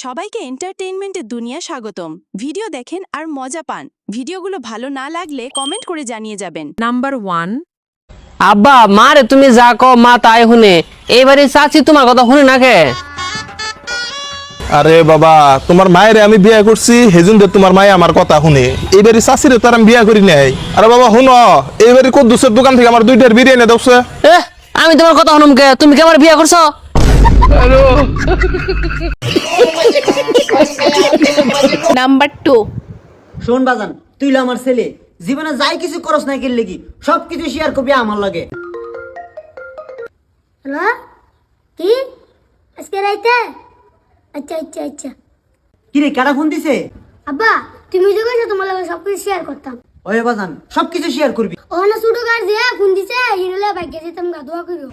সবাইকে এন্টারটেইনমেন্টের দুনিয়া স্বাগতম। ভিডিও দেখেন আর মজা পান। ভিডিওগুলো ভালো না লাগলে কমেন্ট করে জানিয়ে যাবেন। নাম্বার 1 আব্বা মারে তুমি যা কও মা তাই শুনে। এবারে চাচি তোমার কথা শুনে না কে? আরে বাবা, তোমার মায়ের আমি বিয়ে করছি, হেজুন তোমার মায়ে আমার কথা শুনে। এইবারে শাশিরে তো আর আমি বিয়ে করি নাই। আরে বাবা শুনো, এইবারে কদ্দুসের দোকান থেকে আমার 2টার বিরিয়ানি দাওছে। আমি তোমার কথা শুনুম কে? তুমি কি আমার বিয়ে করছো? নাম্বার 2 শোন বাজান, তুই আমার ছেলে, জীবনে যাই কিছু করস না কি লেগি সবকিছু শেয়ার করবি আমার লাগে। হ্যালো, কি আজকে রাইতে? আচ্ছা আচ্ছা আচ্ছা। কি রে, কারা ফোন দিছে? আব্বা, তুমি যে কইছো তোমার লগে সবকিছু শেয়ার করতাম। ওই বাজান, সবকিছু শেয়ার করবি। ও না ছোটো কার যে ফোন দিছে, হিরলে ভাগ্যে যেতাম গা দোয়া কইরো।